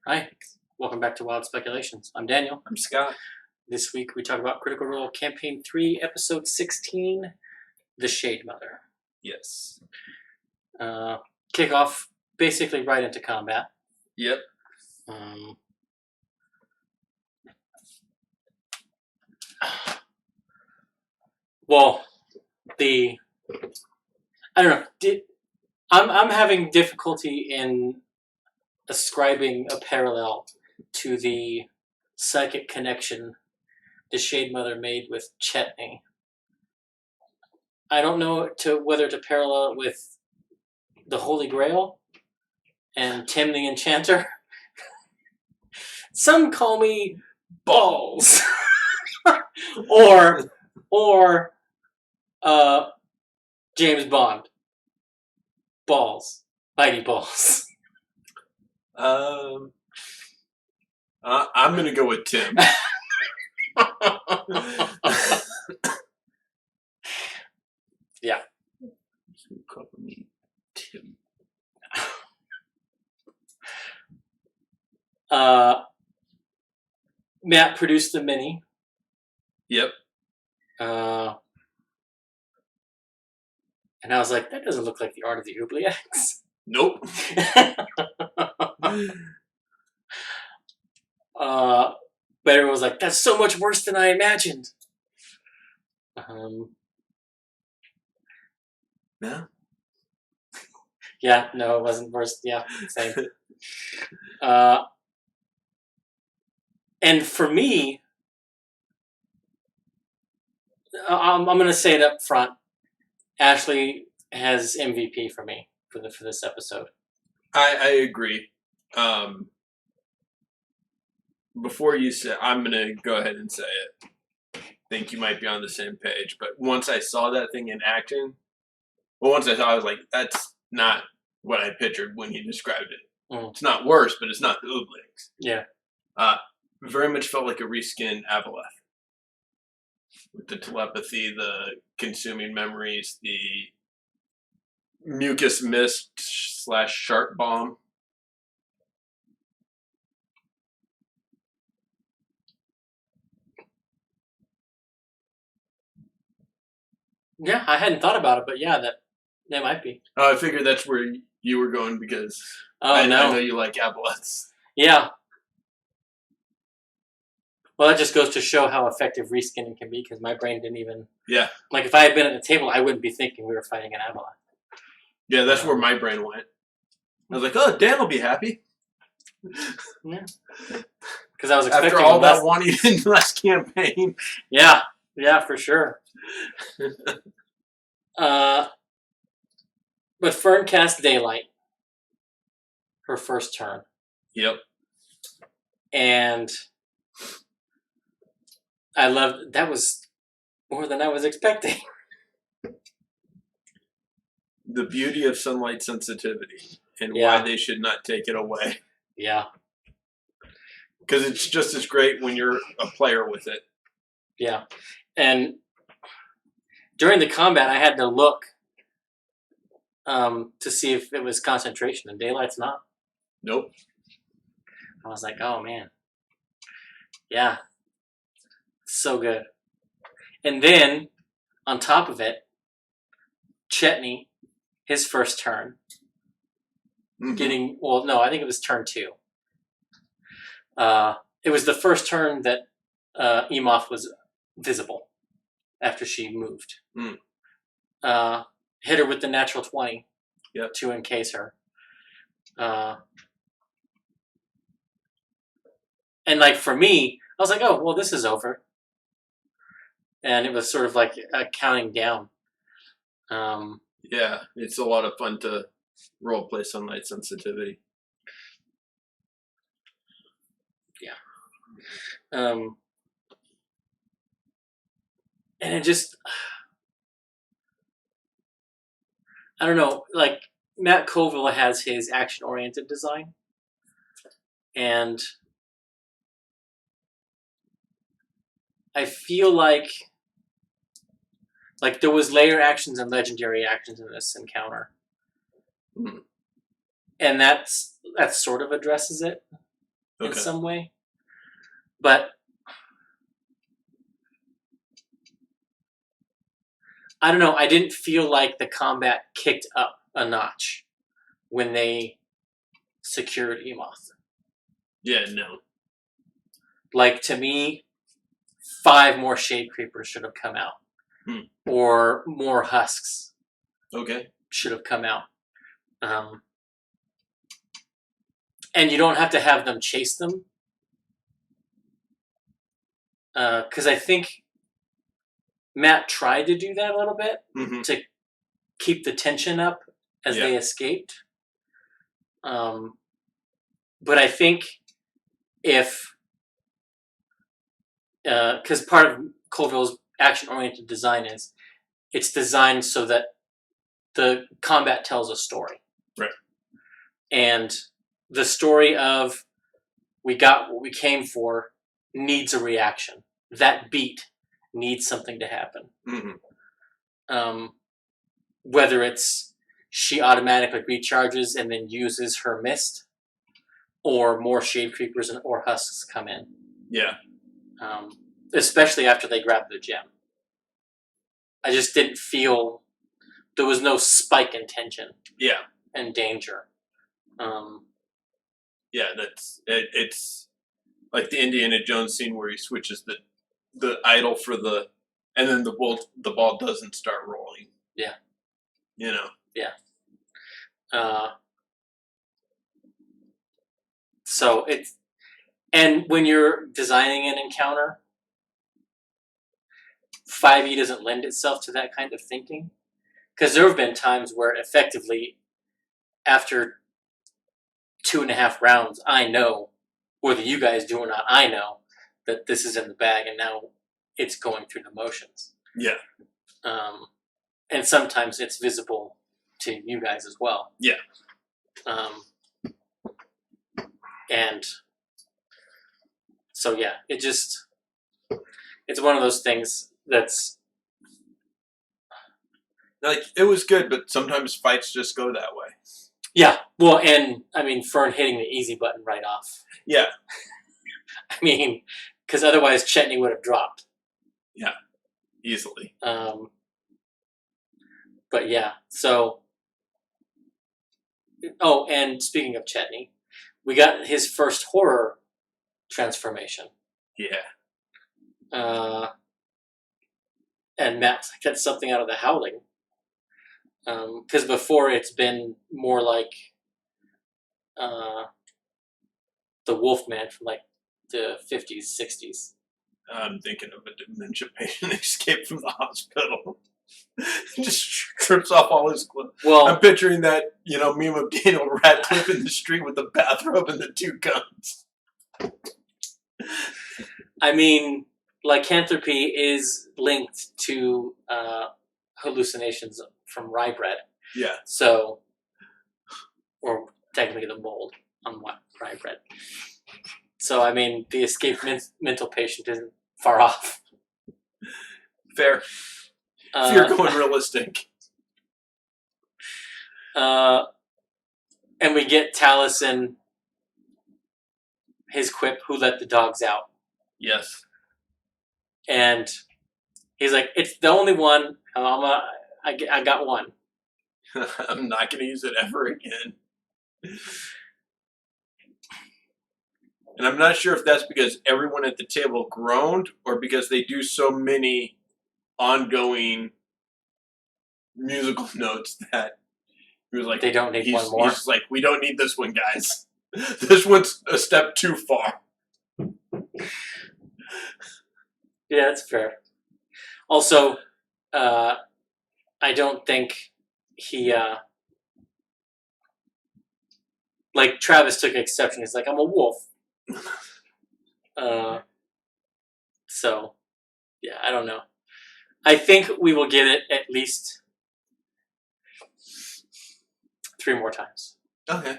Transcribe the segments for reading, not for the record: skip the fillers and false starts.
Hi, welcome back to Wild Speculations. I'm Daniel. I'm Scott. This week we talk about Critical Role Campaign 3, Episode 16, The Shade Mother. Yes. Kick off basically right into combat. Yep. Well, I don't know. I'm having difficulty in ascribing a parallel to the psychic connection the Shade Mother made with Chetney. I don't know whether to parallel it with the Holy Grail and Tim the Enchanter. Some call me Balls. or James Bond. Balls. Mighty Balls. I'm gonna go with Tim. Yeah. Call me Tim. Matt produced the mini. Yep. And I was like, that doesn't look like the Art of the Oubliettes. Nope. But everyone was like, that's so much worse than I imagined. Yeah. Yeah, no, it wasn't worse. Yeah, same. And for me, I'm going to say it up front. Ashley has MVP for me for this episode. I agree. Before you say, I'm gonna go ahead and say it. I think you might be on the same page, but once I saw that thing in action, once I saw, I was like, that's not what I pictured when he described it. It's not worse, but it's not the Oubliettes. Yeah. Very much felt like a reskinned Avaleth. With the telepathy, the consuming memories, the mucus mist / shark bomb. Yeah, I hadn't thought about it, but yeah, that might be. I figured that's where you were going because I know you like Avaleths. Yeah. Well, that just goes to show how effective reskinning can be, because my brain didn't even... Yeah. Like, if I had been at the table, I wouldn't be thinking we were fighting an Avalon. Yeah, that's where my brain went. I was like, oh, Dan will be happy. Yeah. Because I was expecting... After all that wanting in the last campaign. Yeah. Yeah, for sure. But Fern cast Daylight. Her first turn. Yep. And... I loved... That was more than I was expecting. The beauty of sunlight sensitivity and why they should not take it away. Yeah. Because it's just as great when you're a player with it. Yeah. And during the combat, I had to look to see if it was concentration, and Daylight's not. Nope. I was like, oh, man. Yeah. So good. And then, on top of it, Chetney, his first turn, getting... Well, no, I think it was turn 2. It was the first turn that Emoth was visible after she moved. Hit her with the natural 20 to encase her. And, like, for me, I was like, oh, well, this is over. And it was sort of like counting down. Yeah, it's a lot of fun to roleplay sunlight sensitivity. Yeah. And it just... I don't know, like, Matt Colville has his action-oriented design. And I feel like there was layer actions and legendary actions in this encounter. And that sort of addresses it. in some way. But I don't know. I didn't feel like the combat kicked up a notch when they secured Emoth. Yeah, no. Like, to me, 5 more Shade Creepers should have come out. Or more Husks. Okay. Should have come out. And you don't have to have them chase them. Because I think Matt tried to do that a little bit to keep the tension up as they escaped. But I think if... Because part of Colville's action-oriented design is it's designed so that the combat tells a story. Right. And the story of we got what we came for needs a reaction. That beat needs something to happen. Whether it's she automatically recharges and then uses her mist, or more Shade Creepers or Husks come in. Yeah. Especially after they grab the gem. I just didn't feel... There was no spike in tension. Yeah. And danger. Yeah, it's like the Indiana Jones scene where he switches the idol for the... And then the ball doesn't start rolling. Yeah. You know? Yeah. So it's... And when you're designing an encounter, 5e doesn't lend itself to that kind of thinking. Because there have been times where effectively, after 2.5 rounds, I know, whether you guys do or not, I know that this is in the bag and now it's going through the motions. Yeah. And sometimes it's visible to you guys as well. Yeah. And so, yeah, it's one of those things that's... Like, it was good, but sometimes fights just go that way. Yeah, well, and, I mean, Fern hitting the easy button right off. Yeah. I mean, because otherwise Chetney would have dropped. Yeah, easily. But yeah, so... Oh, and speaking of Chetney, we got his first horror transformation. Yeah. And Matt's like, that's something out of The Howling. Because before it's been more like the Wolfman from like the 50s, 60s. I'm thinking of a dementia patient escaped from the hospital. Just strips off all his clothes. Well, I'm picturing that, meme of Daniel Radcliffe in the street with the bathrobe and the 2 guns. I mean, lycanthropy is linked to hallucinations from rye bread. Yeah. So, or technically the mold on rye bread. So, I mean, the escaped mental patient isn't far off. Fair. If you're going realistic. And we get Taliesin, his quip, "Who let the dogs out?" Yes. And he's like, "It's the only one. I got one." I'm not going to use it ever again. And I'm not sure if that's because everyone at the table groaned or because they do so many ongoing musical notes that he was like, they don't need one more. He's like, we don't need this one, guys. This one's a step too far. Yeah, that's fair. Also, I don't think he, like Travis took exception. He's like, I'm a wolf. So, yeah, I don't know. I think we will get it at least 3 more times. Okay.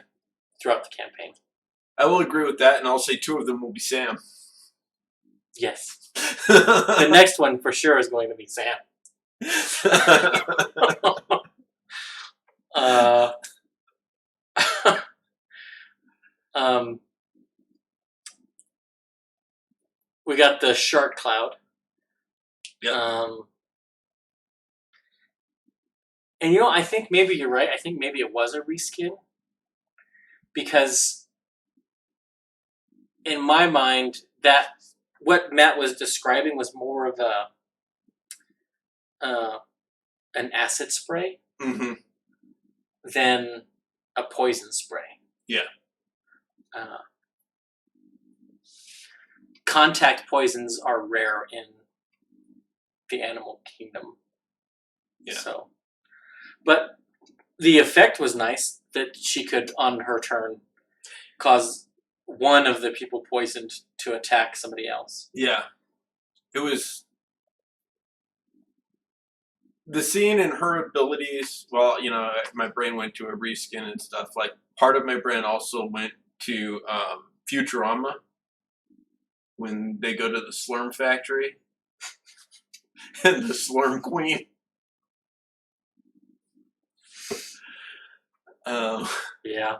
Throughout the campaign. I will agree with that, and I'll say 2 of them will be Sam. Yes. The next one for sure is going to be Sam. got the shark cloud. Yeah. And you know, I think maybe you're right. I think maybe it was a reskin because in my mind, that what Matt was describing was more of an acid spray Mm-hmm. than a poison spray. Yeah. Contact poisons are rare in the animal kingdom. Yeah. So, but the effect was nice that she could, on her turn, cause one of the people poisoned to attack somebody else. Yeah. It was the scene and her abilities. Well, you know, my brain went to a reskin and stuff. Like part of my brain also went to Futurama when they go to the Slurm factory and the Slurm Queen. Yeah.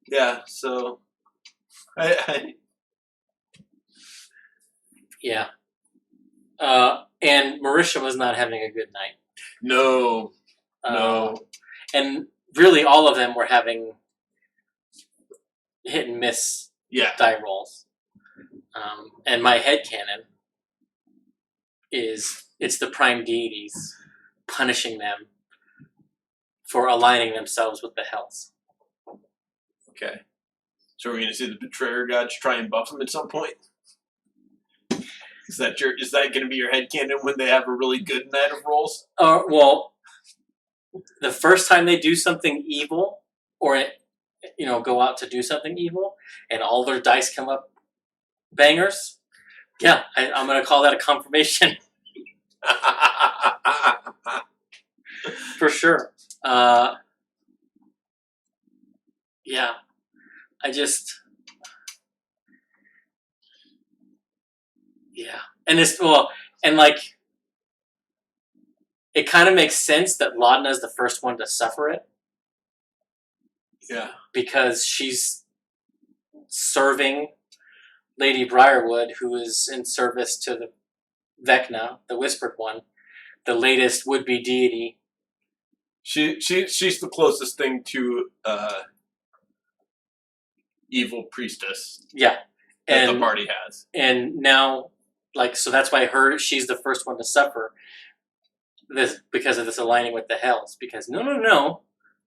Yeah. So, I Yeah. And Marisha was not having a good night. no. And really, all of them were having hit and miss die rolls. And my headcanon is it's the prime deities punishing them for aligning themselves with the hells. Okay. So we're going to see the betrayer gods try and buff them at some point? Is that going to be your headcanon when they have a really good night of rolls? Well, the first time they do something evil, or go out to do something evil, and all their dice come up bangers, yeah, I'm going to call that a confirmation. For sure. Yeah. Yeah. And it kind of makes sense that Laudna's the first one to suffer it. Yeah. Because she's serving Lady Briarwood, who is in service to the Vecna, the Whispered One, the latest would-be deity. She's the closest thing to evil priestess. Yeah. That the party has. And now, so that's why she's the first one to suffer this because of this aligning with the hells. Because no,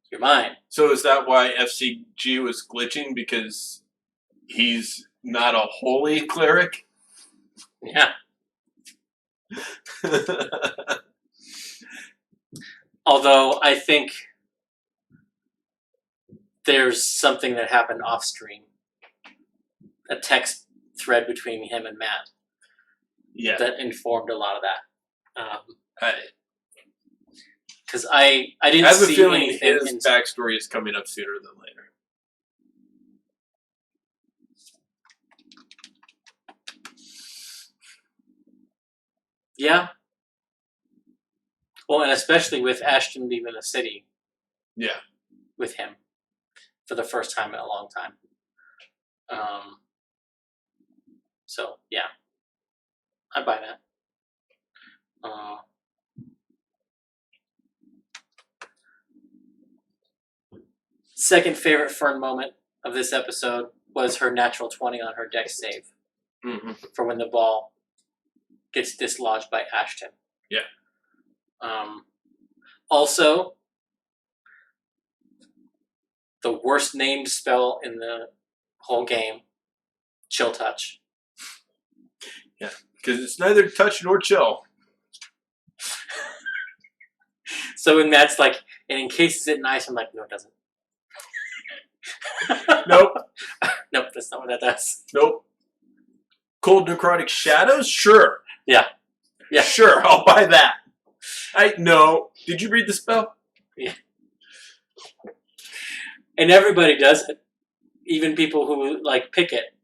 you're mine. So is that why FCG was glitching? Because he's not a holy cleric? Yeah. Although I think there's something that happened off stream, a text thread between him and Matt, that informed a lot of that. Because I didn't. I have a feeling his backstory is coming up sooner than later. Yeah. Well, and especially with Ashton leaving the city. Yeah. With him for the first time in a long time. So yeah, I buy that. Second favorite Fern moment of this episode was her natural 20 on her dex save. Mm-hmm. For when the ball gets dislodged by Ashton. Yeah. Also, the worst named spell in the whole game, Chill Touch. Yeah, because it's neither touch nor chill. So when that's and in case it's nice, I'm like, no, it doesn't. Nope. Nope, that's not what that does. Nope. Cold necrotic shadows? Sure. Yeah. Yeah. Sure, I'll buy that. No. Did you read the spell? Yeah. And everybody does it. Even people who pick it.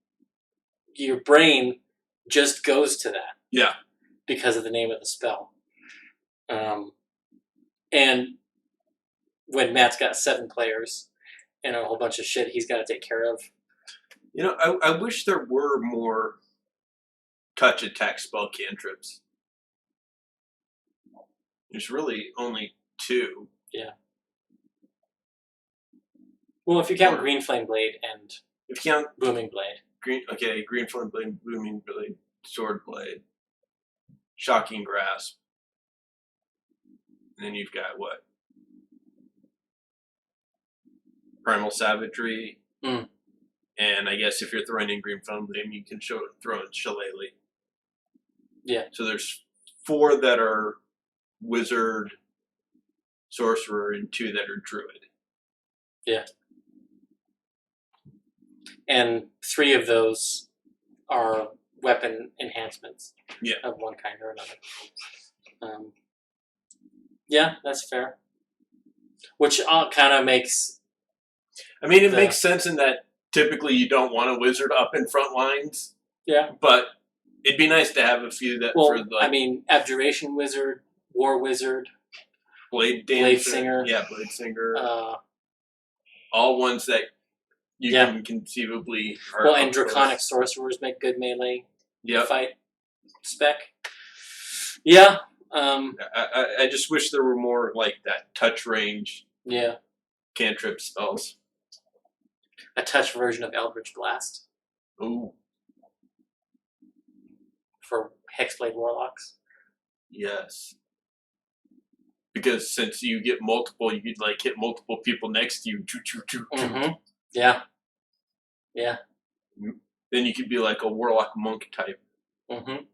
Your brain just goes to that. Yeah. Because of the name of the spell. And when Matt's got 7 players and a whole bunch of shit he's got to take care of. I wish there were more touch attack spell cantrips. There's really only 2. Yeah. Well, if you count Green Flame Blade and if you count Booming Blade. Green Flame Blade, Booming Blade, Sword Blade, Shocking Grasp. And then you've got what? Primal Savagery. Mm. And I guess if you're throwing in Green Flame Blade, you can throw in Shillelagh. Yeah. So there's 4 that are Wizard, Sorcerer, and 2 that are Druid. Yeah. And 3 of those are weapon enhancements. Yeah. Of one kind or another. Yeah, that's fair. Which kind of makes... I mean, it makes sense in that typically you don't want a wizard up in front lines. Yeah. But it'd be nice to have a few that I mean, Abjuration Wizard, War Wizard, Blade Dancer. Blade Singer. Yeah, Blade Singer. All ones that you can conceivably... and Draconic Sorcerers make good melee fight spec. Yeah. I just wish there were more like that touch range. Yeah. Cantrip spells. A touch version of Eldritch Blast. Ooh. For Hexblade Warlocks. Yes. Because since you get multiple, you could like hit multiple people next to you. Mm-hmm. Yeah. Yeah. Then you could be like a Warlock Monk type. Mm-hmm.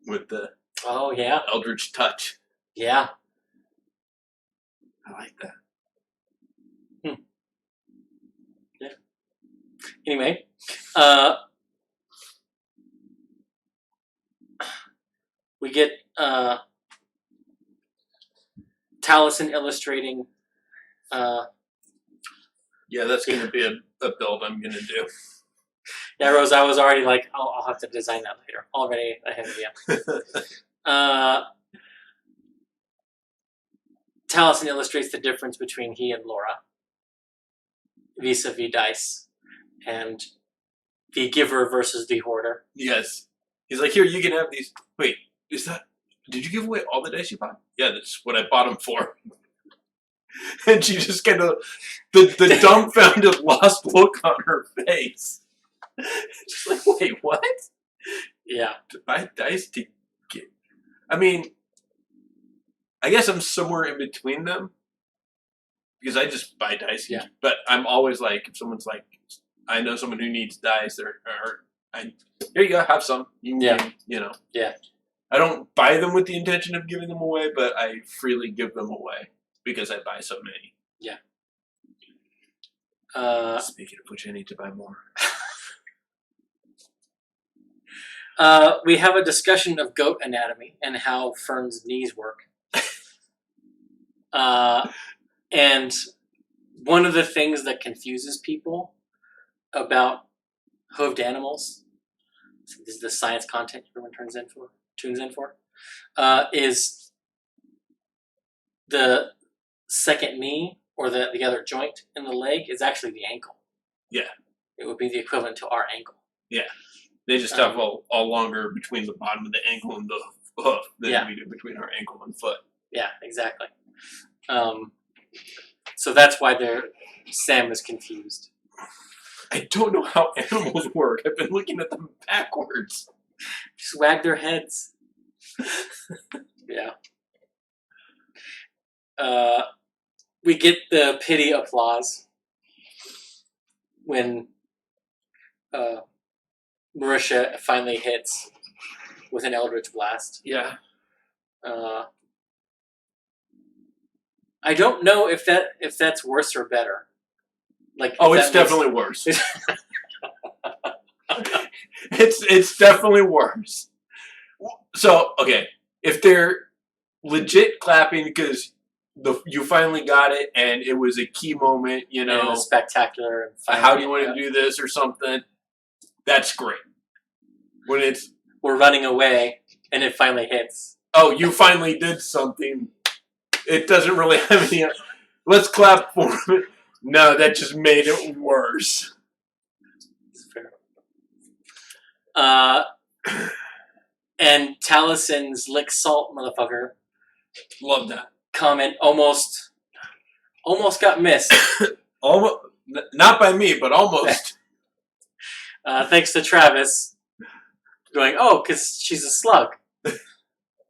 With the Eldritch Touch. Yeah. I like that. Yeah. Anyway, we get Taliesin illustrating. Yeah, that's going to be a build I'm going to do. Yeah, Rose, I was already like, I'll have to design that later. Already ahead of you. Taliesin illustrates the difference between he and Laura vis-a-vis dice and the giver versus the hoarder. Yes. He's like, here, you can have these. Wait, did you give away all the dice you bought? Yeah, that's what I bought them for. And she just kind of, the dumbfounded, lost look on her face. Just like, wait, what? Yeah. To buy dice to get... I mean, I guess I'm somewhere in between them. Because I just buy dice. Yeah. But I'm always like, if someone's like, I know someone who needs dice, here you go, have some. You know. Yeah. I don't buy them with the intention of giving them away, but I freely give them away. Because I buy so many. Yeah. Speaking of which, I need to buy more. We have a discussion of goat anatomy and how Fern's knees work. And one of the things that confuses people about hooved animals, so this is the science content everyone tunes in for, is the second knee or the other joint in the leg is actually the ankle. Yeah. It would be the equivalent to our ankle. Yeah. They just have all longer between the bottom of the ankle and the hoof than we do between our ankle and foot. Yeah, exactly. So that's why Sam is confused. I don't know how animals work. I've been looking at them backwards. Just wag their heads. Yeah. We get the pity applause when Marisha finally hits with an Eldritch Blast. Yeah. I don't know if that's worse or better. Like, it's definitely worse. It's definitely worse. So, okay, if they're legit clapping because you finally got it and it was a key moment, and it was spectacular. And how do you want to do this or something? That's great. When we're running away and it finally hits. Oh, you finally did something. It doesn't really have any... Let's clap for it. No, that just made it worse. Fair. And Talison's lick salt motherfucker Love that. comment almost got missed. Almost, not by me, but almost. Thanks to Travis going, oh, because she's a slug.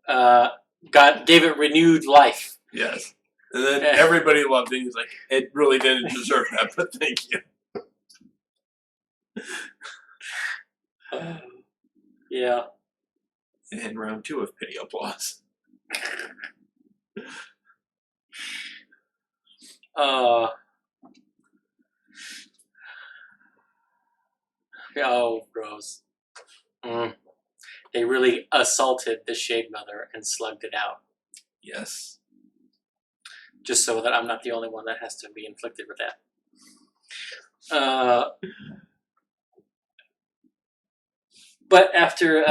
God gave it renewed life. Yes. And then everybody loved it. He's like, it really didn't deserve that, but thank you. Yeah. And round 2 of pity applause. Oh, gross. They really assaulted the Shade Mother and slugged it out. Yes. Just so that I'm not the only one that has to be inflicted with that. But after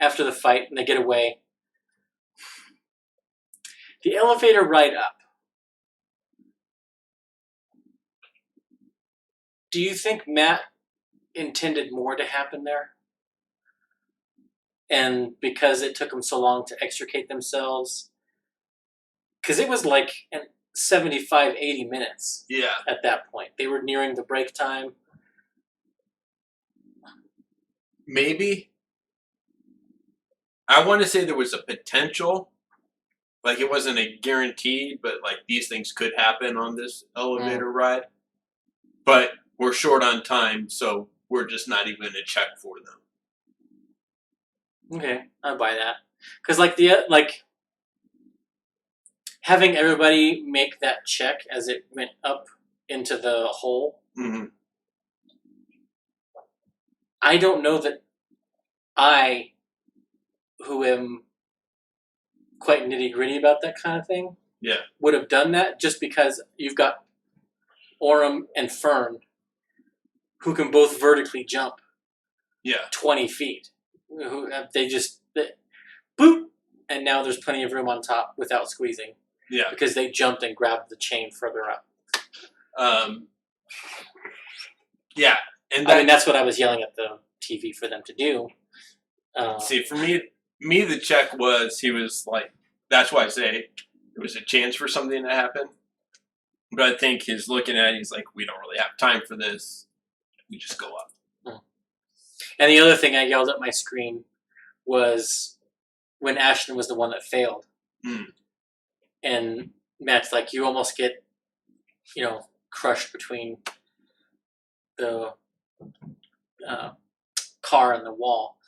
the fight and they get away, the elevator ride up. Do you think Matt intended more to happen there? And because it took them so long to extricate themselves, because it was like 75, 80 minutes at that point. They were nearing the break time. Maybe. I want to say there was a potential. Like, it wasn't a guarantee, but, like, these things could happen on this elevator ride. But we're short on time, so we're just not even going to check for them. Okay, I buy that. Because, having everybody make that check as it went up into the hole, I don't know that I, who am quite nitty-gritty about that kind of thing, would have done that, just because you've got Orem and Fern who can both vertically jump 20 feet. They boop, and now there's plenty of room on top without squeezing. Yeah. Because they jumped and grabbed the chain further up. Yeah. And I mean, that's what I was yelling at the TV for them to do. See, for me, the check was, he was like, that's why I say there was a chance for something to happen. But I think he's looking at it, he's like, we don't really have time for this. We just go up. And the other thing I yelled at my screen was when Ashton was the one that failed. And Matt's like, you almost get, crushed between the car and the wall.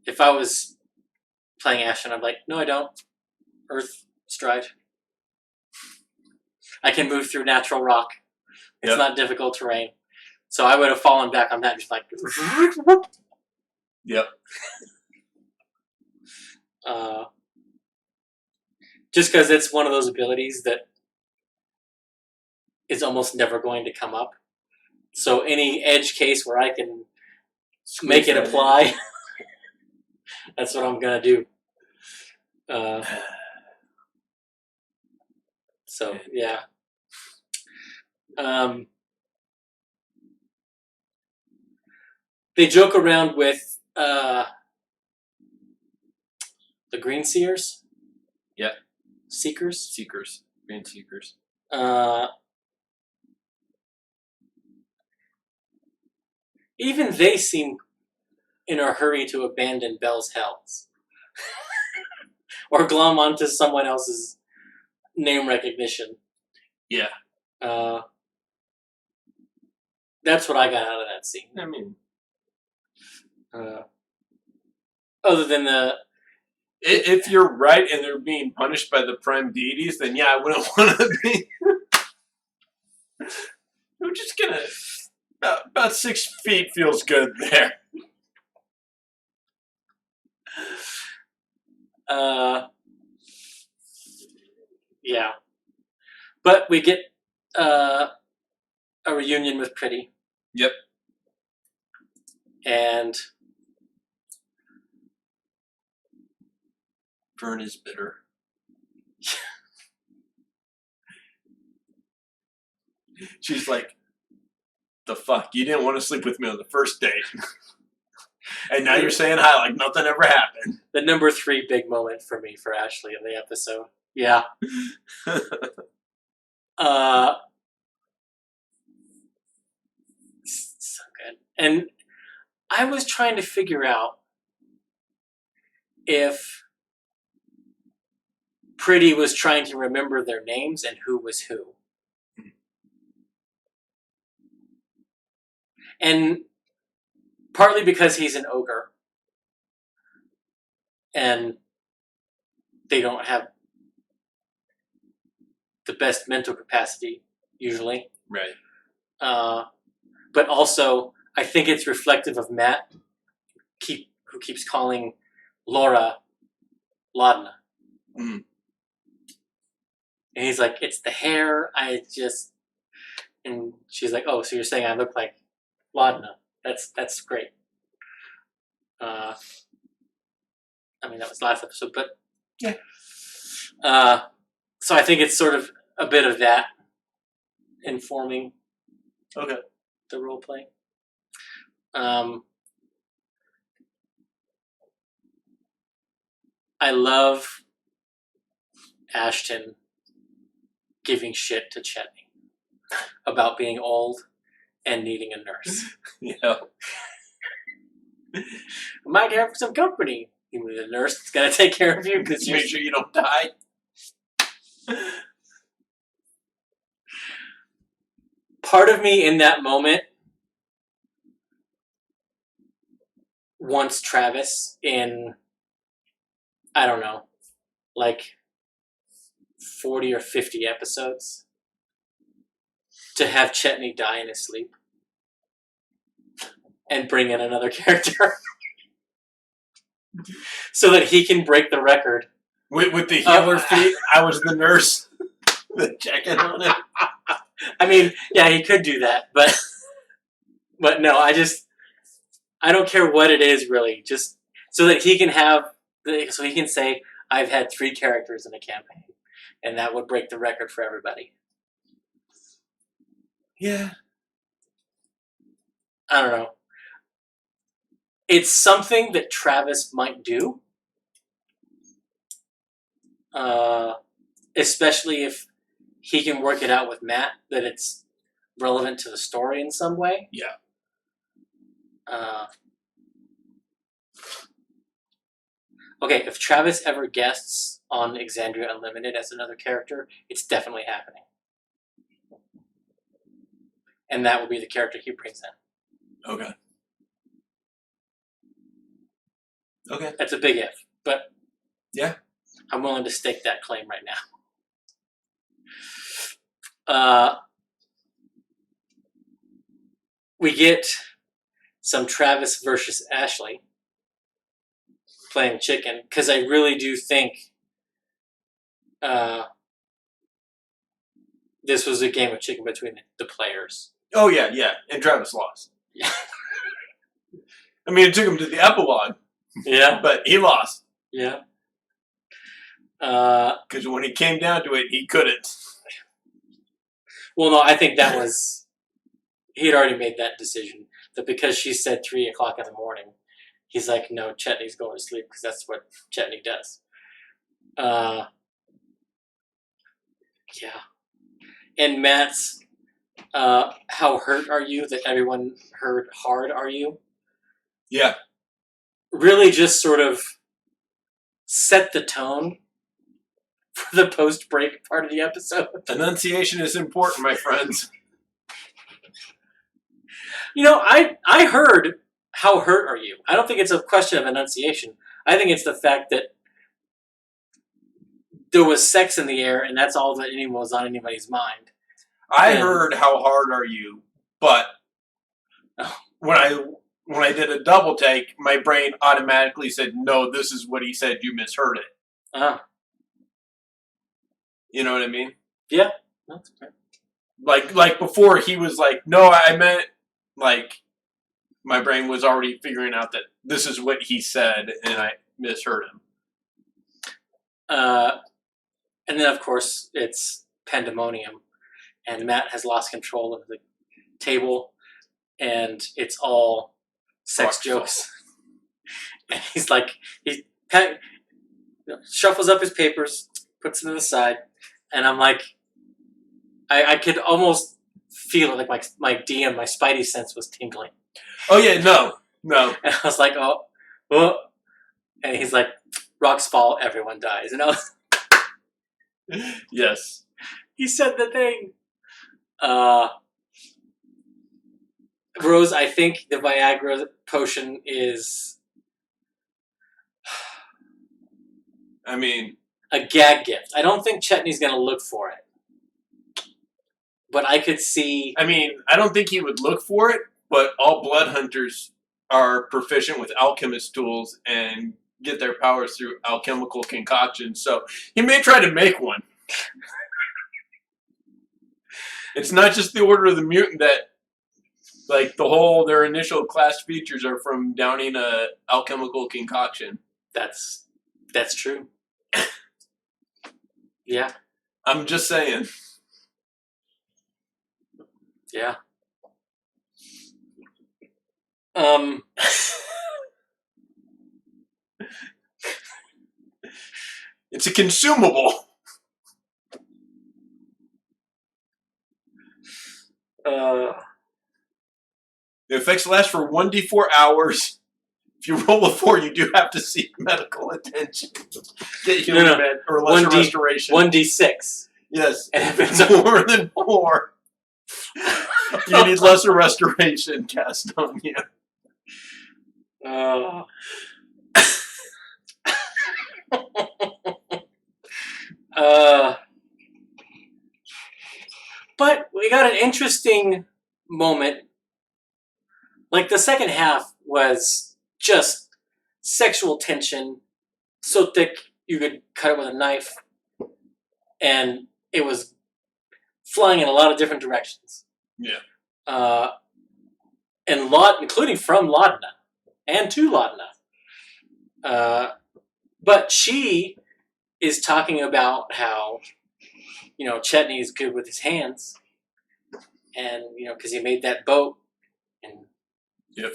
If I was playing Ashton, I'm like, no, I don't. Earth stride. I can move through natural rock. It's not difficult terrain. So I would have fallen back on that, just like... Yep. Just because it's one of those abilities that is almost never going to come up. So any edge case where I can make it apply, that's what I'm going to do. So, yeah. They joke around with the Green Seers. Yeah. Seekers. Green Seekers. Even they seem in a hurry to abandon Bell's Hells. Or glom onto someone else's name recognition. Yeah. That's what I got out of that scene. I mean... other than the... If you're right and they're being punished by the prime deities, then yeah, I wouldn't want to be... We're just gonna... About 6 feet feels good there. Yeah. But we get a reunion with Pretty. Yep. And Fern is bitter. She's like, the fuck? You didn't want to sleep with me on the first date. And now you're saying hi like nothing ever happened. The number 3 big moment for me, for Ashley in the episode. Yeah. So good. And I was trying to figure out if Pretty was trying to remember their names and who was who. And partly because he's an ogre and they don't have the best mental capacity, usually. Right. But also, I think it's reflective of Matt, who keeps calling Laura Laudna. Mm. And he's like, it's the hair, and she's like, oh, so you're saying I look like Laudna. That's great. I mean, that was last episode, but yeah. So I think it's sort of a bit of that informing the role play. I love Ashton giving shit to Chetney about being old and needing a nurse. Yeah. I might have some company. You need a nurse that's gonna take care of you because make sure you don't die. Part of me in that moment wants Travis in, I don't know, like 40 or 50 episodes to have Chetney die in his sleep and bring in another character so that he can break the record. With the healer feet, I was the nurse checking on it. I mean, yeah, he could do that, but no, I don't care what it is, really. Just so that he can so he can say, I've had 3 characters in a campaign, and that would break the record for everybody. Yeah. I don't know. It's something that Travis might do. Especially if he can work it out with Matt, that it's relevant to the story in some way. Yeah. Okay, if Travis ever guests on Exandria Unlimited as another character, it's definitely happening. And that will be the character he brings in. Okay. Okay. That's a big if, but yeah, I'm willing to stake that claim right now. We get some Travis versus Ashley playing chicken, because I really do think this was a game of chicken between the players. Oh, yeah. And Travis lost. Yeah. I mean, it took him to the epilogue. Yeah. But he lost. Yeah. Because when it came down to it, he couldn't. Well, no, I think that was... he had already made that decision. That because she said 3 o'clock in the morning, he's like, no, Chetney's going to sleep, because that's what Chetney does. Yeah. And Matt's, how hurt are you that everyone heard hard are you? Yeah. Really just sort of set the tone for the post-break part of the episode. Enunciation is important, my friends. You know, I heard, how hurt are you? I don't think it's a question of enunciation. I think it's the fact that there was sex in the air, and that's all that was on anybody's mind. I heard, how hard are you? But when I did a double take, my brain automatically said, no, this is what he said, you misheard it. You know what I mean? Yeah. That's fair. Like before, he was like, no, I meant, like, my brain was already figuring out that this is what he said, and I misheard him. And then, of course, it's pandemonium, and Matt has lost control of the table, and it's all sex jokes. And he's like, he shuffles up his papers, puts them to the side, and I'm like, I could almost feel it, like my DM, my spidey sense was tingling. Oh yeah, no. And I was like, oh, and he's like, rocks fall, everyone dies. And I was, Yes. he said the thing. Rose, I think the Viagra potion is, I mean, a gag gift. I don't think Chetney's going to look for it. But I could see... I don't think he would look for it, but all blood hunters are proficient with alchemist tools and get their powers through alchemical concoctions, so he may try to make one. It's not just the Order of the Mutant that, like, their initial class features are from downing a alchemical concoction. That's true. Yeah. I'm just saying. Yeah. It's a consumable. The effects last for 1d4 hours. If you roll a 4, you do have to seek medical attention. Get healing med or lesser restoration. 1d6. Yes. And if it's more than 4, you need lesser restoration cast on you. But we got an interesting moment. Like, the second half was just sexual tension, so thick you could cut it with a knife, and it was flying in a lot of different directions. Yeah. And including from Laudna, and to Laudna. But she is talking about how, Chetney is good with his hands, and, because he made that boat, and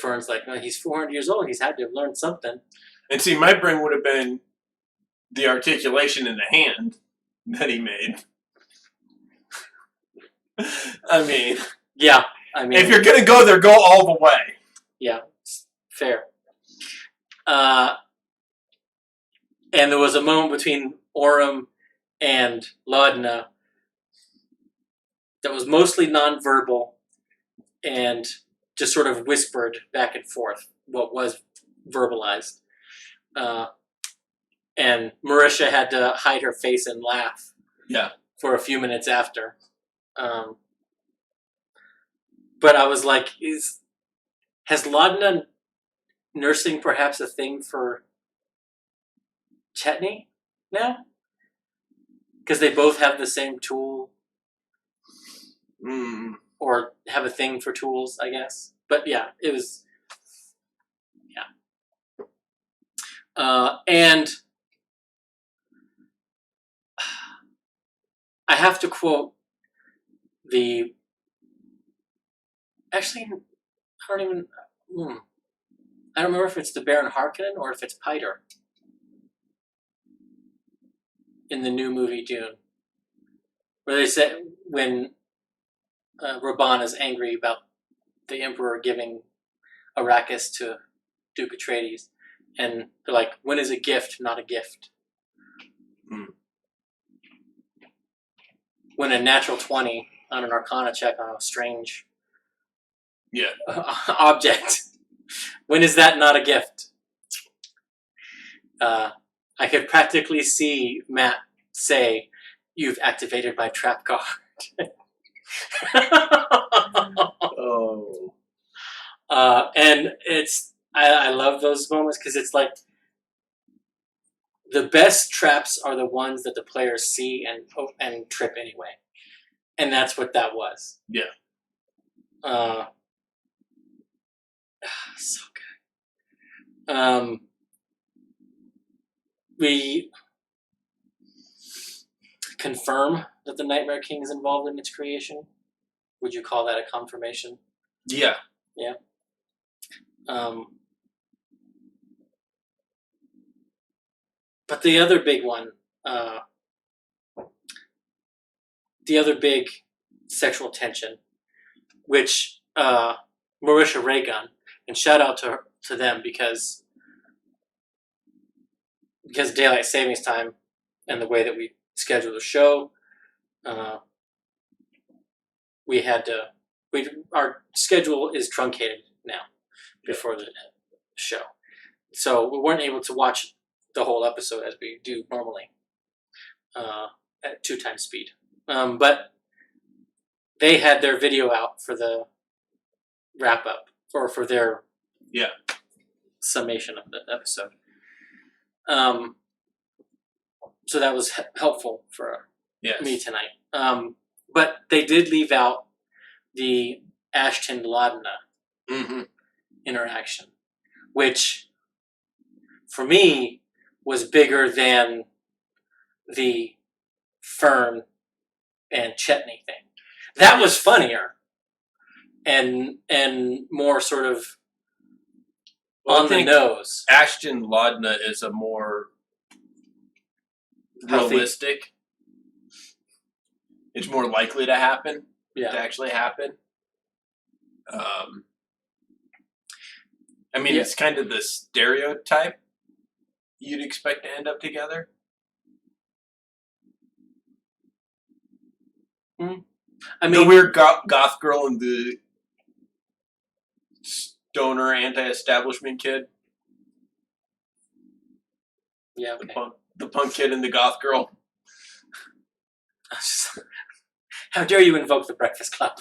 Fern's like, well, he's 400 years old, he's had to have learned something. And see, my brain would have been the articulation in the hand that he made. Yeah. If you're going to go there, go all the way. Yeah, fair. And there was a moment between Orym and Laudna that was mostly nonverbal and just sort of whispered back and forth what was verbalized. And Marisha had to hide her face and laugh. Yeah. For a few minutes after. But I was like, has Laudna nursing perhaps a thing for Chetney now? Because they both have the same tool. Or have a thing for tools, I guess. But yeah, it was... Yeah. And I have to quote the... Actually, I don't remember if it's the Baron Harkonnen or if it's Piter in the new movie Dune, where they said when Raban is angry about the Emperor giving Arrakis to Duke Atreides, and they're like, when is a gift not a gift? When a natural 20 on an Arcana check on a strange object, when is that not a gift? I could practically see Matt say, "You've activated my trap card." Oh. And I love those moments because it's like the best traps are the ones that the players see and trip anyway, and that's what that was. Yeah. So good. We confirm that the Nightmare King is involved in its creation. Would you call that a confirmation? Yeah. Yeah. But the other big one, the other big sexual tension, which Marisha Raygun, and shout out to them because daylight savings time and the way that we schedule the show, our schedule is truncated now before the show, so we weren't able to watch the whole episode as we do normally at 2x speed. But they had their video out for the wrap up or for their summation of the episode. So that was helpful for me tonight. But they did leave out the Ashton Laudna interaction, which for me was bigger than the Fern and Chetney thing. That was funnier and more sort of on the nose. Ashton Laudna is a more realistic. It's more likely to happen. To actually happen. I mean, it's kind of the stereotype you'd expect to end up together. I mean, the weird goth girl and the stoner anti-establishment kid. Yeah, okay. The punk kid and the goth girl. How dare you invoke the Breakfast Club?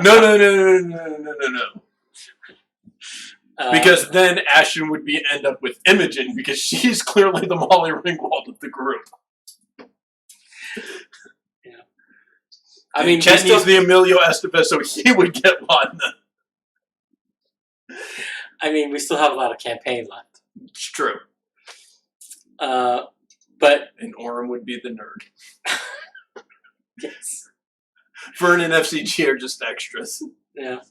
No. Because then Ashton would end up with Imogen because she's clearly the Molly Ringwald of the group. Yeah. I mean, Chetney's the Emilio Estevez, so he would get Laudna. I mean, we still have a lot of campaign left. It's true. And Orem would be the nerd. Yes. Fern and FCG are just extras. Yeah.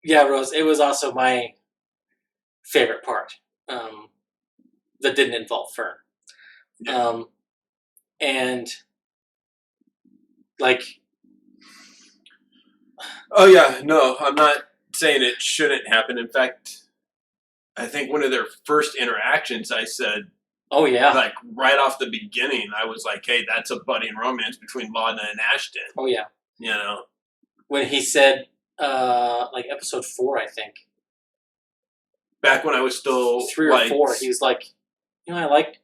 Yeah, Rose, it was also my favorite part that didn't involve Fern. Yeah. And, like... Oh, yeah, no, I'm not saying it shouldn't happen. In fact, I think one of their first interactions, I said... Oh, yeah. Like, right off the beginning, I was like, hey, that's a budding romance between Laudna and Ashton. Oh, yeah. You know? When he said, like, episode 4, I think. Back when I was still... 3 or 4, he was like, you know, I like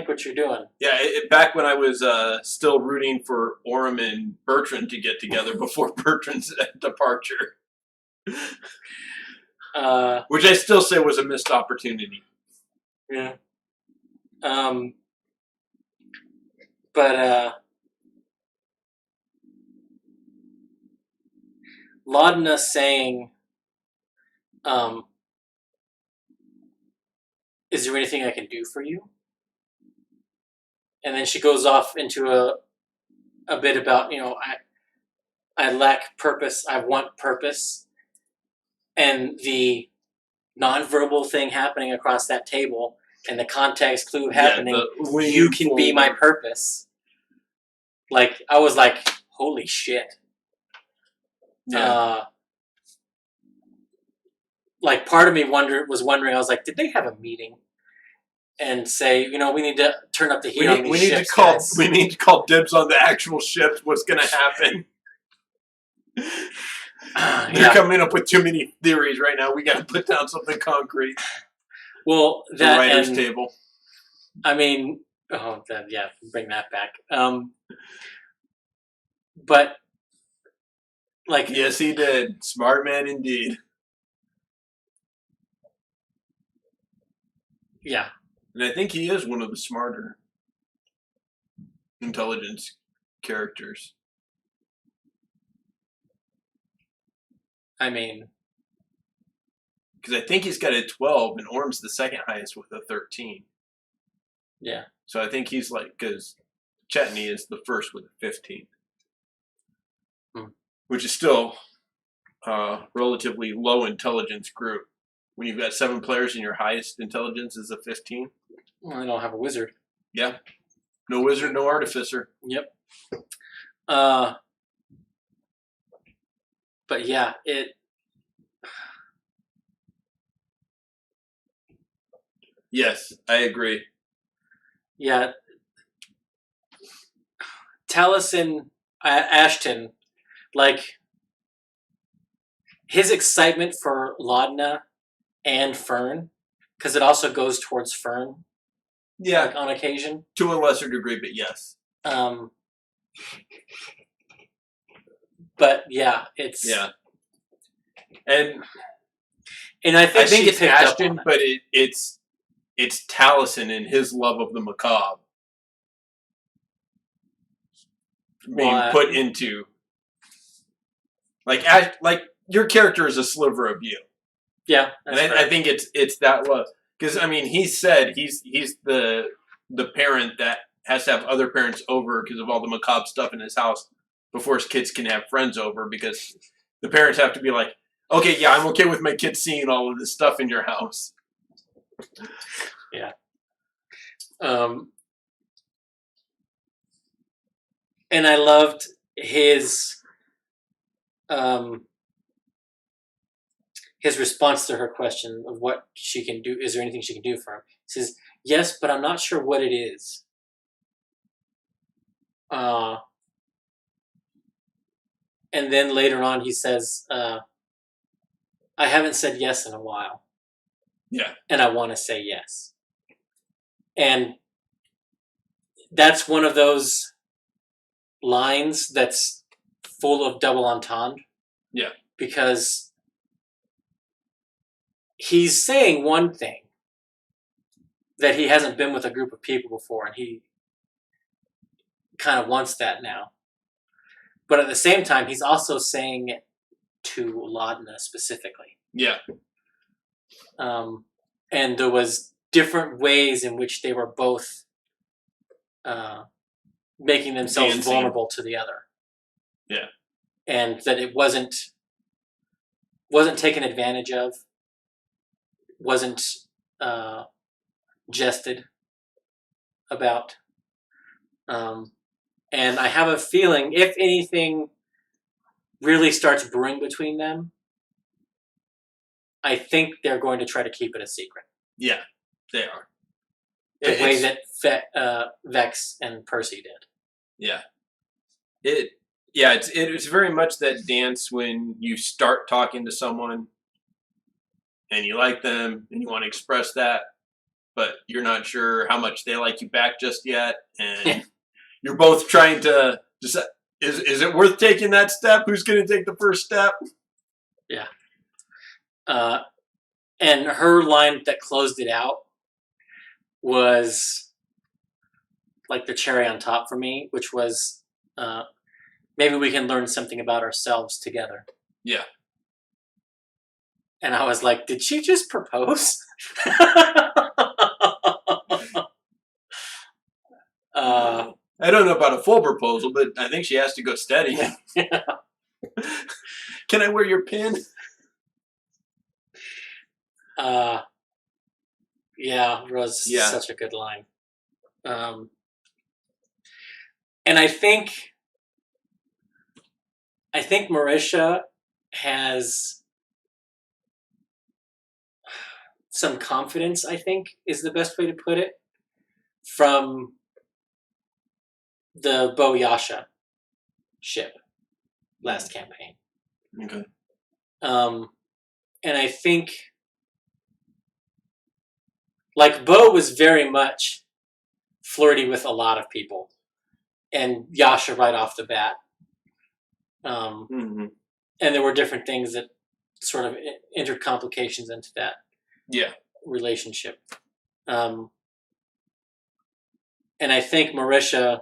what you're doing. Yeah, back when I was still rooting for Orem and Bertrand to get together before Bertrand's departure. Which I still say was a missed opportunity. Yeah. But Laudna saying, is there anything I can do for you? And then she goes off into a bit about, you know, I lack purpose, I want purpose. And the nonverbal thing happening across that table and the context clue happening, you can be my purpose. Like, I was like, holy shit. Yeah. Like, part of me was wondering, I was like, did they have a meeting and say, you know, we need to turn up the heat on these ships, guys. We need to call dibs on the actual ships. What's going to happen? They're coming up with too many theories right now. We got to put down something concrete. Well, the writer's table. I mean, bring that back. But, like... Yes, he did. Smart man indeed. Yeah. And I think he is one of the smarter intelligence characters. I mean... Because I think he's got a 12, and Orm's the second highest with a 13. Yeah. So I think he's like... Because Chetney is the first with a 15. Which is still a relatively low intelligence group. when you've got 7 players and your highest intelligence is a 15. Well, I don't have a wizard. Yeah. No wizard, no artificer. Yep. But yeah, Yes, I agree. Yeah. Taliesin Ashton, like, his excitement for Laudna and Fern, because it also goes towards Fern, Yeah, like, on occasion. to a lesser degree, but yes. But yeah, it's Yeah. And I think it's picked Ashton, up on but it's Taliesin and his love of the macabre being put into like your character is a sliver of you. Yeah, and I think it's that love, because I mean he said he's the parent that has to have other parents over because of all the macabre stuff in his house before his kids can have friends over, because the parents have to be like, okay, yeah, I'm okay with my kids seeing all of this stuff in your house. Yeah. And I loved his response to her question of what she can do. Is there anything she can do for him? He says, yes, but I'm not sure what it is. And then later on he says, I haven't said yes in a while. Yeah. And I want to say yes. And that's one of those lines that's full of double entendre. Yeah. Because he's saying one thing, that he hasn't been with a group of people before, and he kind of wants that now. But at the same time, he's also saying it to Laudna specifically. Yeah. And there was different ways in which they were both making themselves vulnerable to the other. Yeah. And that it wasn't taken advantage of, wasn't jested about. And I have a feeling, if anything really starts brewing between them, I think they're going to try to keep it a secret. Yeah, they are. The way that Vex and Percy did. Yeah. It's very much that dance when you start talking to someone and you like them and you want to express that, but you're not sure how much they like you back just yet, and you're both trying to decide, is it worth taking that step? Who's going to take the first step? Yeah. And her line that closed it out was like the cherry on top for me, which was, maybe we can learn something about ourselves together. Yeah. And I was like, did she just propose? I don't know about a full proposal, but I think she has to go steady. Yeah. Can I wear your pin? Yeah, was such a good line. And I think Marisha has some confidence, I think, is the best way to put it, from the Bo-Yasha ship last campaign. Okay. And I think, like, Bo was very much flirty with a lot of people, and Yasha right off the bat. And there were different things that sort of entered complications into that relationship. And I think Marisha,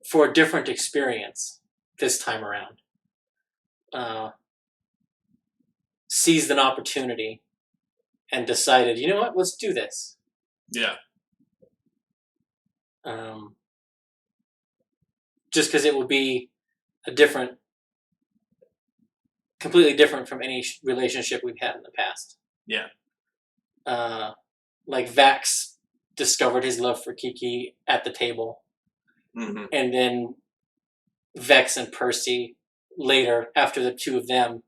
for a different experience this time around, seized an opportunity and decided, you know what, let's do this. Yeah. Just because it will be a different completely different from any relationship we've had in the past. Yeah. Like Vax discovered his love for Kiki at the table, Mm-hmm. and then Vex and Percy later, after the two of them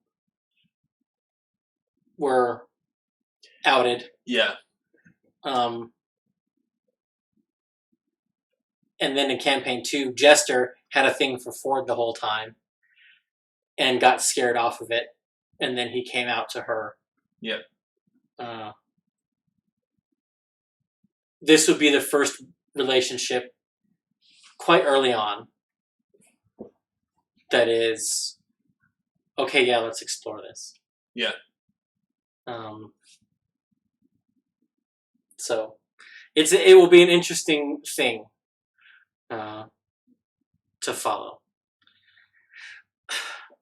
were outed. Yeah. And then in campaign 2, Jester had a thing for Ford the whole time and got scared off of it, and then he came out to her. Yep. This would be the first relationship quite early on that is, okay, yeah, let's explore this. Yeah. So it will be an interesting thing to follow.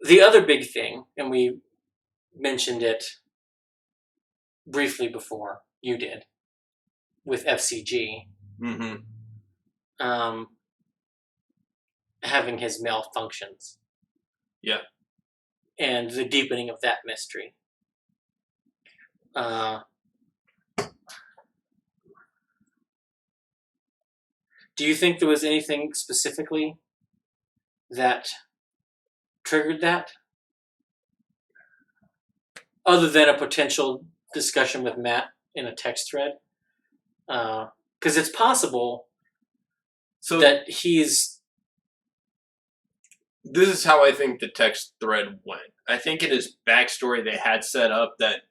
The other big thing, and we mentioned it briefly before, you did, with FCG, having his malfunctions. Yeah. And the deepening of that mystery. Do you think there was anything specifically that triggered that? Other than a potential discussion with Matt in a text thread? Because it's possible that he's... This is how I think the text thread went. I think in his backstory they had set up that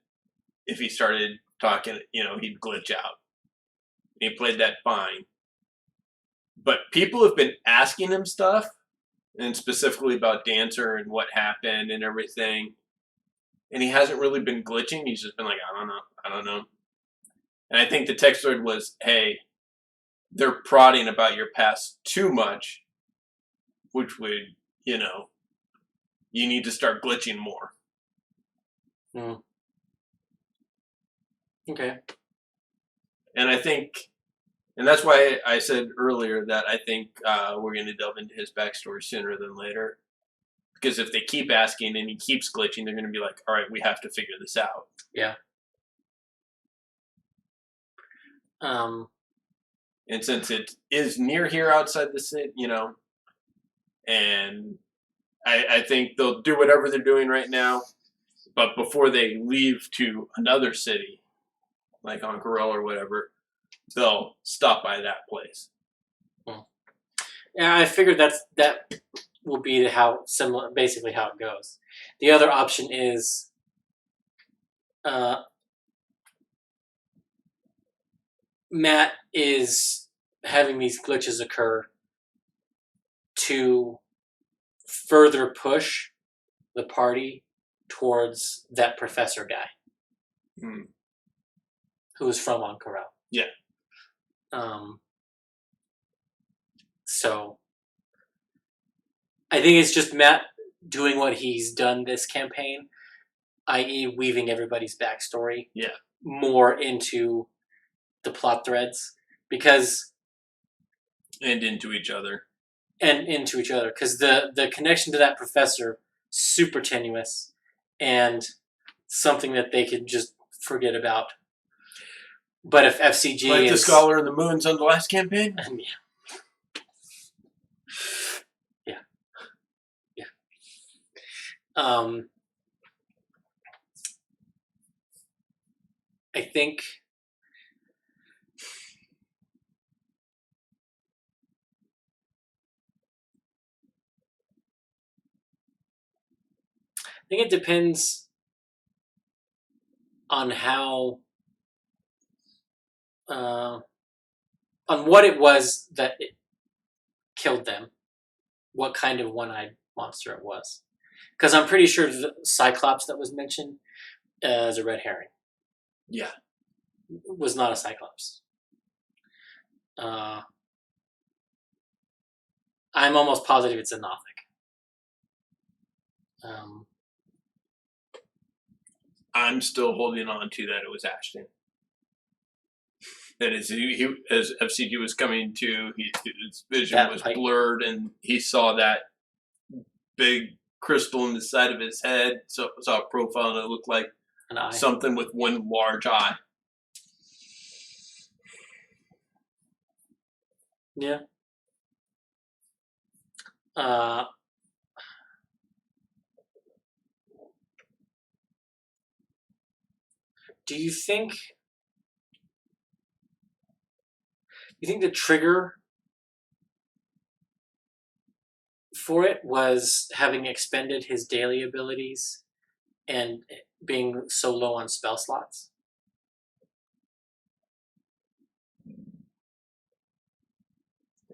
if he started talking, he'd glitch out. He played that fine. But people have been asking him stuff, and specifically about Dancer and what happened and everything. And he hasn't really been glitching. He's just been like, I don't know. And I think the text thread was, hey, they're prodding about your past too much, which would, you need to start glitching more. Okay. And I think, and that's why I said earlier that I think we're going to delve into his backstory sooner than later. Because if they keep asking and he keeps glitching, they're going to be like, all right, we have to figure this out. Yeah. And since it is near here outside the city, and I think they'll do whatever they're doing right now, but before they leave to another city, like on Corel or whatever, they'll stop by that place. Yeah, I figured that will be basically how it goes. The other option is Matt is having these glitches occur to further push the party towards that professor guy who is from Corel. Yeah. So I think it's just Matt doing what he's done this campaign, i.e. weaving everybody's backstory more into the plot threads, and into each other. Because the connection to that professor, super tenuous, and something that they could just forget about. But if FCG like the Scholar in the Moons on the last campaign? Yeah. I think it depends on how on what it was that it killed them, what kind of one-eyed monster it was. Because I'm pretty sure the Cyclops that was mentioned is a red herring. Yeah. Was not a Cyclops. I'm almost positive it's a Nothic. I'm still holding on to that it was Ashton. That is, he as FCG was coming to, his vision was blurred, and he saw that big crystal in the side of his head. So saw a profile and it looked like An eye. something with one large eye. Yeah. Do you think the trigger for it was having expended his daily abilities and being so low on spell slots?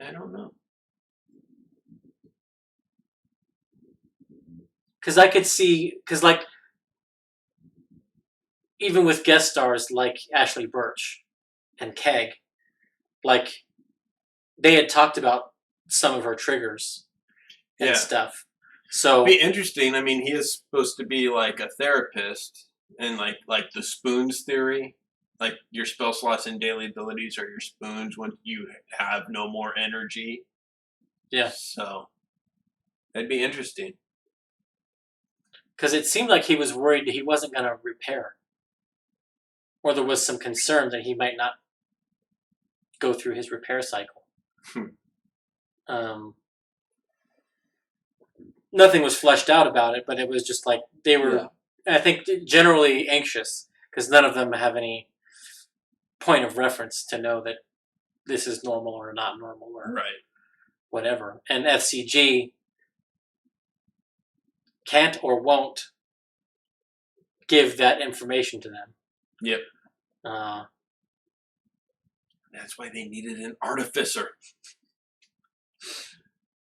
I don't know. Because I could see, like, even with guest stars like Ashley Birch and Keg, like, they had talked about some of her triggers and stuff. So it'd be interesting. I mean, he is supposed to be like a therapist, and like the spoons theory, like your spell slots and daily abilities are your spoons when you have no more energy. Yeah. So that'd be interesting. Because it seemed like he was worried that he wasn't going to repair, or there was some concern that he might not go through his repair cycle. Nothing was fleshed out about it, but it was just like they were, I think, generally anxious because none of them have any point of reference to know that this is normal or not normal or whatever. And FCG can't or won't give that information to them. Yep. That's why they needed an artificer.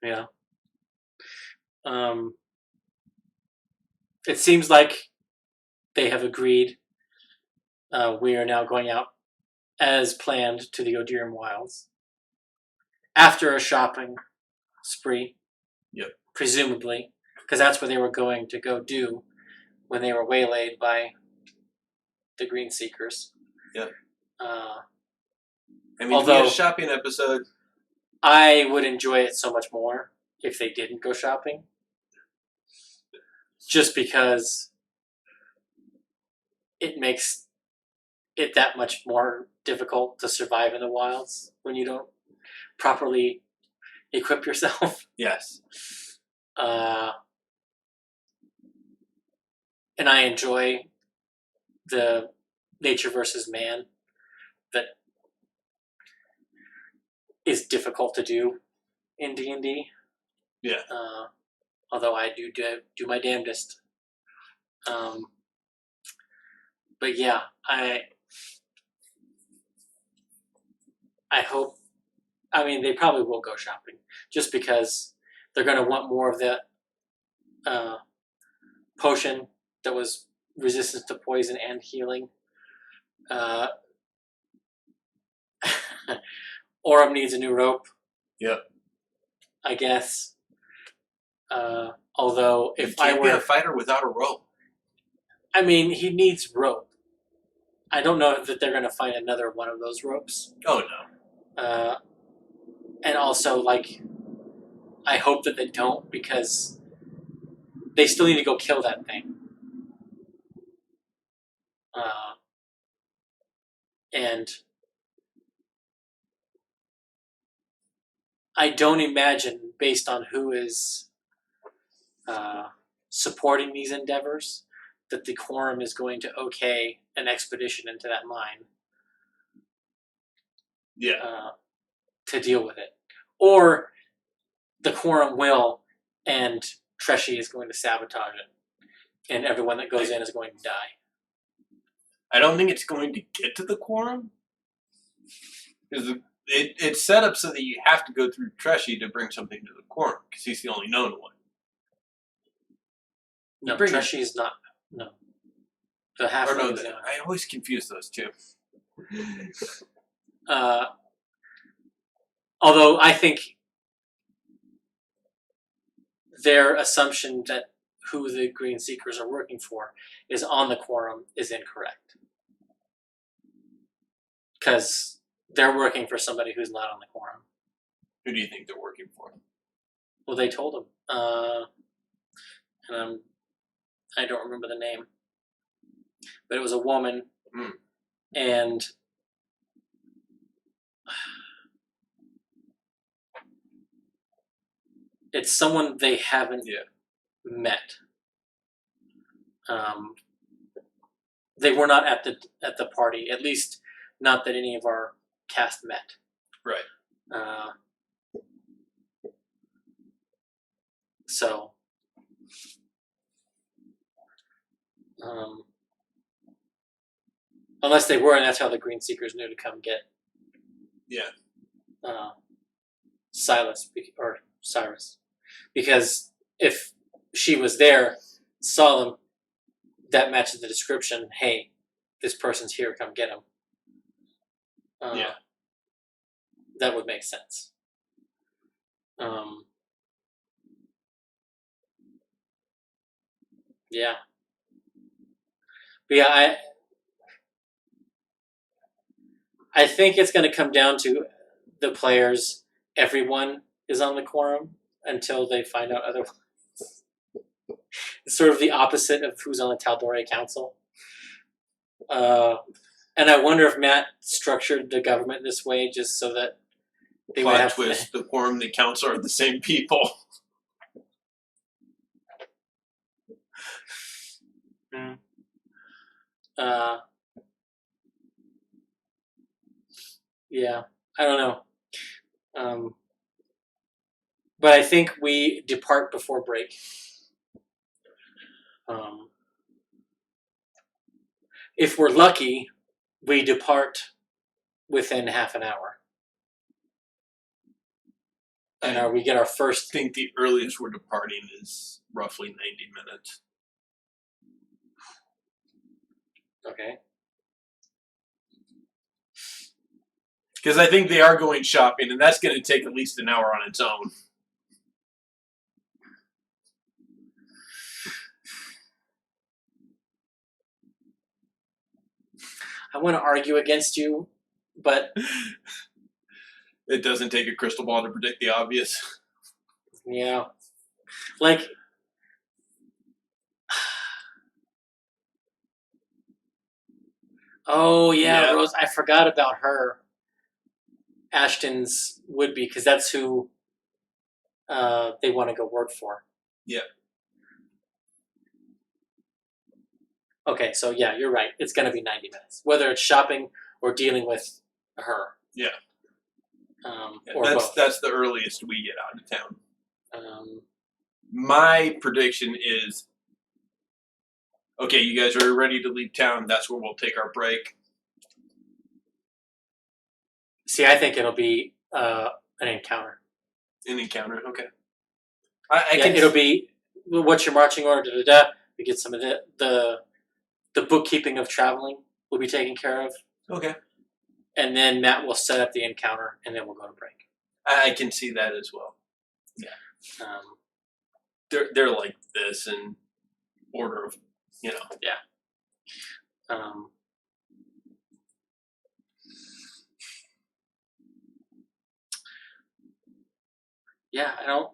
Yeah. It seems like they have agreed. We are now going out as planned to the Odirum Wilds after a shopping spree. Yep. Presumably, because that's what they were going to go do when they were waylaid by the Green Seekers. Yep. I mean, although, a shopping episode. I would enjoy it so much more if they didn't go shopping. Just because it makes it that much more difficult to survive in the wilds when you don't properly equip yourself. Yes. And I enjoy the nature versus man that is difficult to do in D&D. Yeah. Although I do my damnedest. But yeah, I hope. I mean, they probably will go shopping just because they're going to want more of the potion that was resistant to poison and healing. Orem needs a new rope. Yep. I guess. Although if I were be a fighter without a rope. I mean, he needs rope. I don't know that they're going to find another one of those ropes. Oh no. And also, like, I hope that they don't because they still need to go kill that thing. And I don't imagine, based on who is supporting these endeavors, that the Quorum is going to okay an expedition into that mine. Yeah. To deal with it. Or the Quorum will, and Treshy is going to sabotage it. And everyone that goes in is going to die. I don't think it's going to get to the Quorum. Because it's set up so that you have to go through Treshy to bring something to the Quorum, because he's the only known one. No, Treshy is not. No. The half-ling is not. I always confuse those two. Although I think their assumption that who the Green Seekers are working for is on the Quorum is incorrect. Because they're working for somebody who's not on the Quorum. Who do you think they're working for? Well, they told him. and I don't remember the name, but it was a woman, and it's someone they haven't met. They were not at the party, at least not that any of our cast met. Right. So, unless they were, and that's how the Green Seekers knew to come get Silas or Cyrus, because if she was there, saw them, that matches the description. Hey, this person's here. Come get him. That would make sense. Yeah. But yeah, I think it's going to come down to the players. Everyone is on the quorum until they find out otherwise. It's sort of the opposite of who's on the Tal'Dorei Council. And I wonder if Matt structured the government this way just so that they would have twist. The quorum and the council are the same people. Yeah, I don't know. But I think we depart before break. If we're lucky, we depart within half an hour. And we get our first... I think the earliest we're departing is roughly 90 minutes. Okay. Because I think they are going shopping, and that's going to take at least an hour on its own. I want to argue against you, but... It doesn't take a crystal ball to predict the obvious. Yeah. Like... Oh, yeah, Rose, I forgot about her. Ashton's would-be, because that's who they want to go work for. Yeah. Okay, so yeah, you're right. It's going to be 90 minutes. Whether it's shopping or dealing with her. Yeah. Or both. That's the earliest we get out of town. My prediction is, okay, you guys are ready to leave town. That's where we'll take our break. See, I think it'll be an encounter. An encounter, okay. It'll be, what's your marching order? Da, da, da. We get some of the bookkeeping of traveling will be taken care of. Okay. And then Matt will set up the encounter, and then we'll go to break. I can see that as well. Yeah. They're like this in order of, Yeah. Yeah, I don't...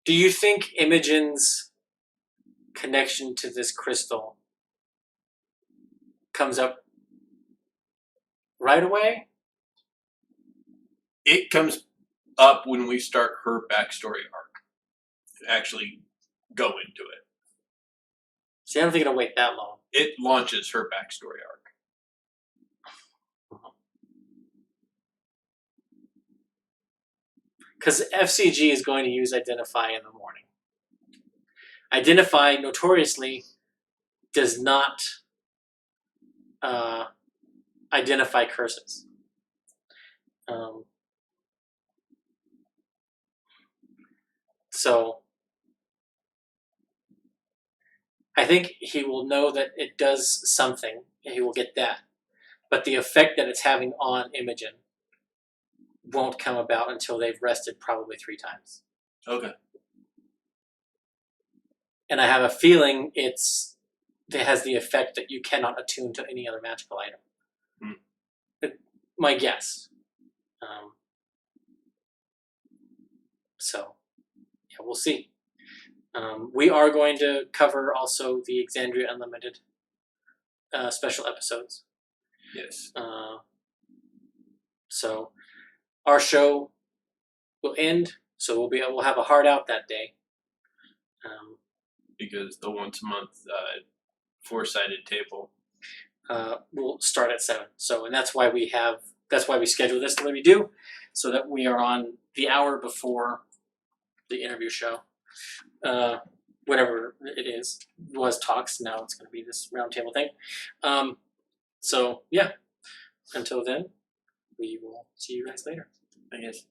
Do you think Imogen's connection to this crystal comes up right away? It comes up when we start her backstory arc. Actually go into it. See, I don't think it'll wait that long. It launches her backstory arc. Because FCG is going to use Identify in the morning. Identify, notoriously, does not identify curses. So, I think he will know that it does something, and he will get that. But the effect that it's having on Imogen won't come about until they've rested probably 3 times. Okay. And I have a feeling it has the effect that you cannot attune to any other magical item. My guess. So, yeah, we'll see. We are going to cover also the Exandria Unlimited special episodes. Yes. So our show will end. So we'll have a hard out that day. Because the once a month 4-sided table will start at 7. So and that's why we schedule this the way we do, so that we are on the hour before the interview show. Whatever it is, it was Talks. Now it's going to be this roundtable thing. So yeah, until then, we will see you guys later, I guess.